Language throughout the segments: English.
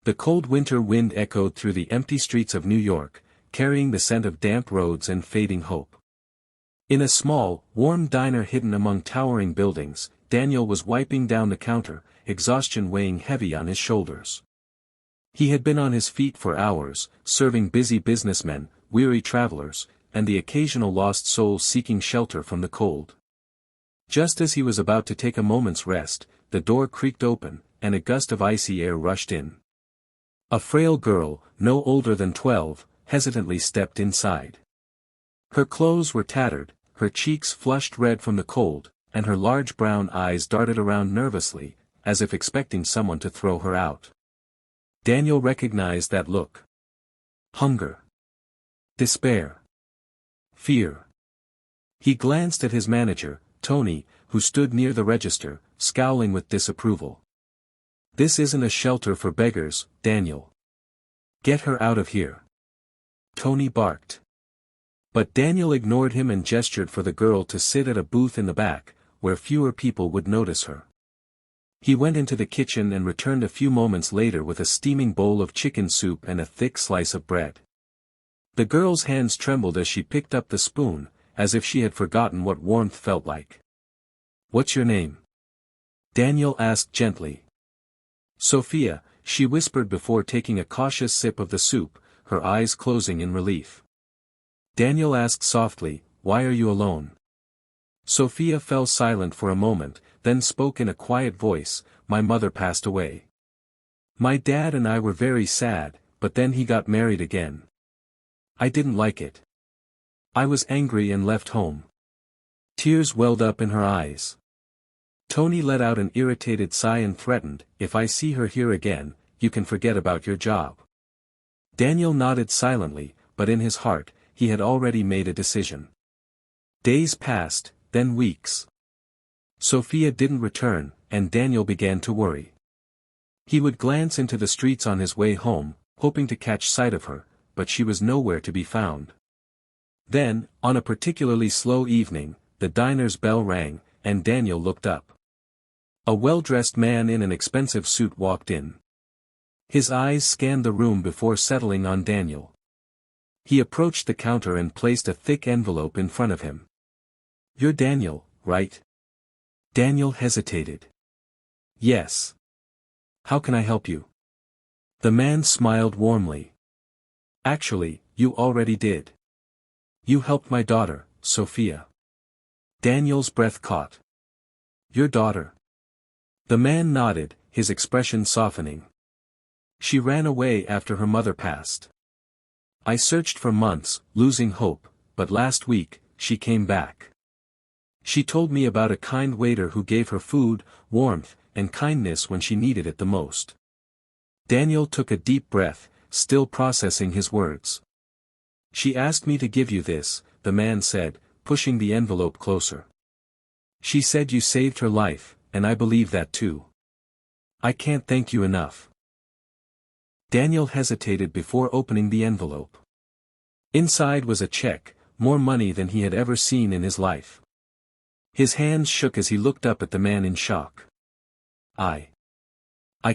The cold winter wind echoed through the empty streets of New York, carrying the scent of damp roads and fading hope. In a small, warm diner hidden among towering buildings, Daniel was wiping down the counter, exhaustion weighing heavy on his shoulders. He had been on his feet for hours, serving busy businessmen, weary travelers, and the occasional lost soul seeking shelter from the cold. Just as he was about to take a moment's rest, the door creaked open, and a gust of icy air rushed in. A frail girl, no older than 12, hesitantly stepped inside. Her clothes were tattered, her cheeks flushed red from the cold, and her large brown eyes darted around nervously, as if expecting someone to throw her out. Daniel recognized that look. Hunger. Despair. Fear. He glanced at his manager, Tony, who stood near the register, scowling with disapproval. "This isn't a shelter for beggars, Daniel. Get her out of here." Tony barked. But Daniel ignored him and gestured for the girl to sit at a booth in the back, where fewer people would notice her. He went into the kitchen and returned a few moments later with a steaming bowl of chicken soup and a thick slice of bread. The girl's hands trembled as she picked up the spoon, as if she had forgotten what warmth felt like. "What's your name?" Daniel asked gently. "Sophia," she whispered before taking a cautious sip of the soup, her eyes closing in relief. Daniel asked softly, "Why are you alone?" Sophia fell silent for a moment, then spoke in a quiet voice, "My mother passed away. My dad and I were very sad, but then he got married again. I didn't like it. I was angry and left home." Tears welled up in her eyes. Tony let out an irritated sigh and threatened, "If I see her here again, you can forget about your job." Daniel nodded silently, but in his heart, he had already made a decision. Days passed, then weeks. Sophia didn't return, and Daniel began to worry. He would glance into the streets on his way home, hoping to catch sight of her, but she was nowhere to be found. Then, on a particularly slow evening, the diner's bell rang, and Daniel looked up. A well-dressed man in an expensive suit walked in. His eyes scanned the room before settling on Daniel. He approached the counter and placed a thick envelope in front of him. "You're Daniel, right?" Daniel hesitated. "Yes. How can I help you?" The man smiled warmly. "Actually, you already did. You helped my daughter, Sophia." Daniel's breath caught. "Your daughter?" The man nodded, his expression softening. "She ran away after her mother passed. I searched for months, losing hope, but last week, she came back. She told me about a kind waiter who gave her food, warmth, and kindness when she needed it the most." Daniel took a deep breath, still processing his words. "She asked me to give you this," the man said, pushing the envelope closer. "She said you saved her life, and I believe that too. I can't thank you enough." Daniel hesitated before opening the envelope. Inside was a check, more money than he had ever seen in his life. His hands shook as he looked up at the man in shock. I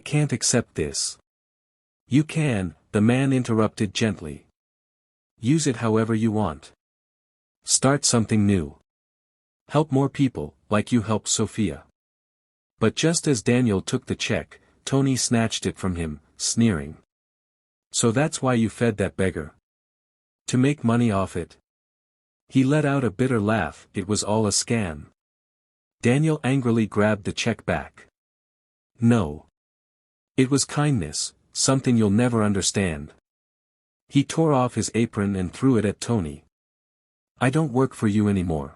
can't accept this." "You can," the man interrupted gently. "Use it however you want. Start something new. Help more people, like you helped Sophia." But just as Daniel took the check, Tony snatched it from him, sneering. "So that's why you fed that beggar? To make money off it?" He let out a bitter laugh. "It was all a scam." Daniel angrily grabbed the check back. "No. It was kindness, something you'll never understand." He tore off his apron and threw it at Tony. "I don't work for you anymore."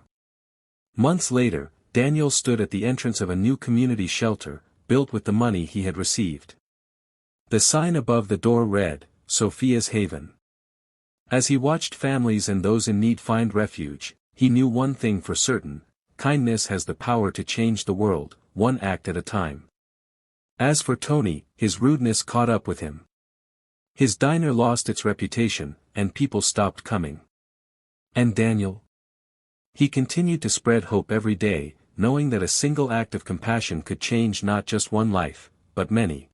Months later, Daniel stood at the entrance of a new community shelter, built with the money he had received. The sign above the door read, "Sophia's Haven." As he watched families and those in need find refuge, he knew one thing for certain: kindness has the power to change the world, one act at a time. As for Tony, his rudeness caught up with him. His diner lost its reputation, and people stopped coming. And Daniel? He continued to spread hope every day, knowing that a single act of compassion could change not just one life, but many.